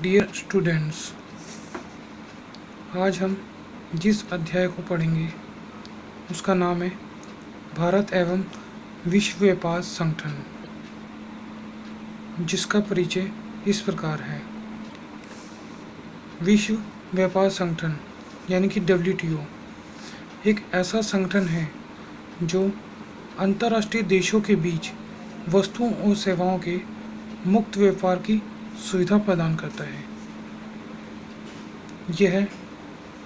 Dear students, आज हम जिस अध्याय को पढ़ेंगे उसका नाम है भारत एवं विश्व व्यापार संगठन, जिसका परिचय इस प्रकार है। विश्व व्यापार संगठन यानी कि WTO एक ऐसा संगठन है जो अंतर्राष्ट्रीय देशों के बीच वस्तुओं और सेवाओं के मुक्त व्यापार की सुविधा प्रदान करता है। यह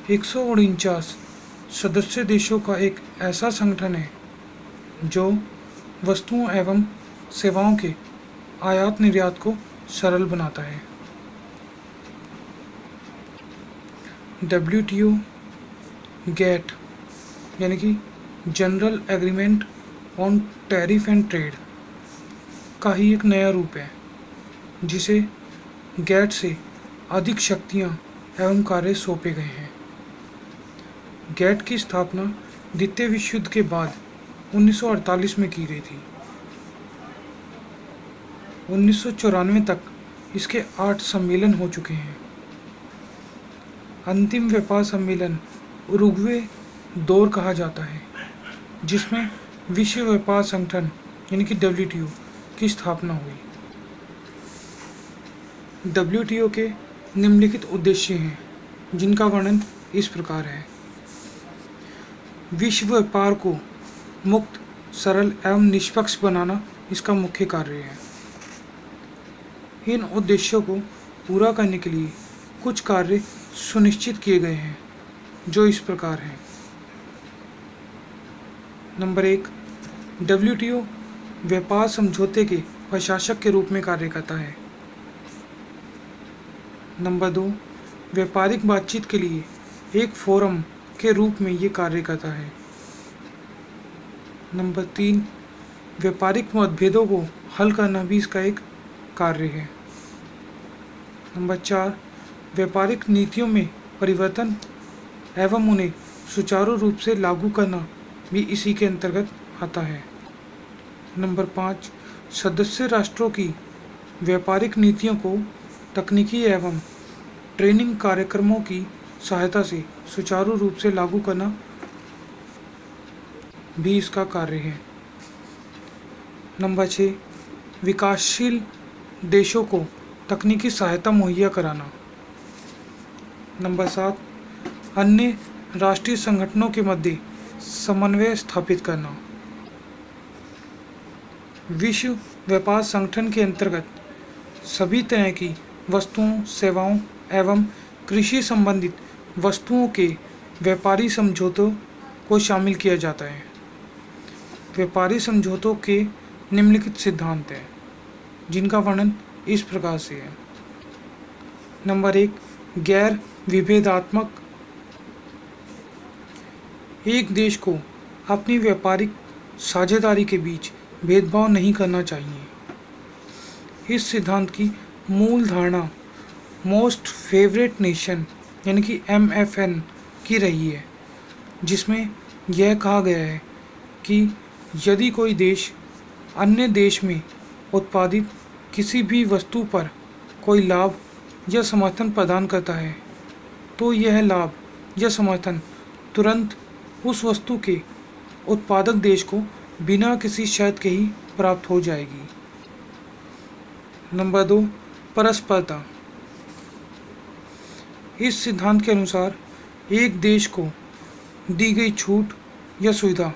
149 सदस्य देशों का एक ऐसा संगठन है जो वस्तुओं एवं सेवाओं के आयात निर्यात को सरल बनाता है। WTO GATT यानी कि general agreement on tariff and trade का ही एक नया रूप है, जिसे GATT से अधिक शक्तियां एवं कार्य सौंपे गए हैं। GATT की स्थापना द्वितीय विश्व युद्ध के बाद 1948 में की गई थी। 1994 तक इसके 8 सम्मेलन हो चुके हैं। अंतिम व्यापार सम्मेलन उरुग्वे दौर कहा जाता है, जिसमें विश्व व्यापार संगठन यानी कि WTO की स्थापना हुई। WTO के निम्नलिखित उद्देश्य हैं, जिनका वर्णन इस प्रकार है। विश्व व्यापार को मुक्त, सरल एवं निष्पक्ष बनाना इसका मुख्य कार्य है। इन उद्देश्यों को पूरा करने के लिए कुछ कार्य सुनिश्चित किए गए हैं, जो इस प्रकार हैं। नंबर 1, WTO व्यापार समझौते के प्रशासक के रूप में कार्य करता है। नंबर 2, व्यापारिक बातचीत के लिए एक फोरम के रूप में ये कार्य करता है। नंबर 3, व्यापारिक मतभेदों को हल करना भी इसका एक कार्य है। नंबर 4, व्यापारिक नीतियों में परिवर्तन एवं उन्हें सुचारू रूप से लागू करना भी इसी के अंतर्गत आता है। नंबर 5, सदस्य राष्ट्रों की व्यापारिक नीतियों को तकनीकी एवं ट्रेनिंग कार्यक्रमों की सहायता से सुचारू रूप से लागू करना भी इसका कार्य है। नंबर 6, विकासशील देशों को तकनीकी सहायता मुहैया कराना। नंबर 7, अन्य राष्ट्रीय संगठनों के मध्य समन्वय स्थापित करना। विश्व व्यापार संगठन के अंतर्गत सभी तरह की वस्तुओं, सेवाओं एवं कृषि संबंधित वस्तुओं के व्यापारी समझौतों को शामिल किया जाता है। व्यापारी समझौतों के निम्नलिखित सिद्धांत हैं, जिनका वर्णन इस प्रकार से है। नंबर 1, गैर विभेदात्मक। एक देश को अपनी व्यापारिक साझेदारी के बीच भेदभाव नहीं करना चाहिए। इस सिद्धांत की मूल धारणा मोस्ट फेवरेट नेशन यानी कि MFN की रही है, जिसमें यह कहा गया है कि यदि कोई देश अन्य देश में उत्पादित किसी भी वस्तु पर कोई लाभ या समर्थन प्रदान करता है, तो यह लाभ या समर्थन तुरंत उस वस्तु के उत्पादक देश को बिना किसी शर्त के ही प्राप्त हो जाएगी। नंबर 2, परस्परता। इस सिद्धांत के अनुसार एक देश को दी गई छूट या सुविधा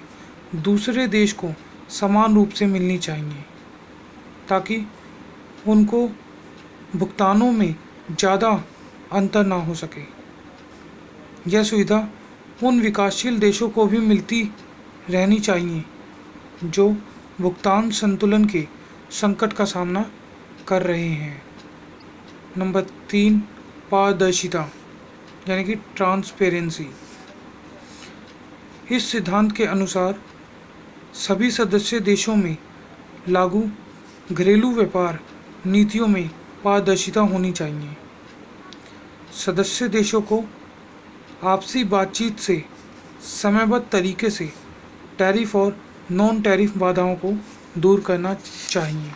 दूसरे देश को समान रूप से मिलनी चाहिए, ताकि उनको भुगतानों में ज़्यादा अंतर ना हो सके। यह सुविधा उन विकासशील देशों को भी मिलती रहनी चाहिए जो भुगतान संतुलन के संकट का सामना कर रहे हैं। नंबर 3, पारदर्शिता यानी कि ट्रांसपेरेंसी। इस सिद्धांत के अनुसार सभी सदस्य देशों में लागू घरेलू व्यापार नीतियों में पारदर्शिता होनी चाहिए। सदस्य देशों को आपसी बातचीत से समयबद्ध तरीके से टैरिफ और नॉन टैरिफ बाधाओं को दूर करना चाहिए।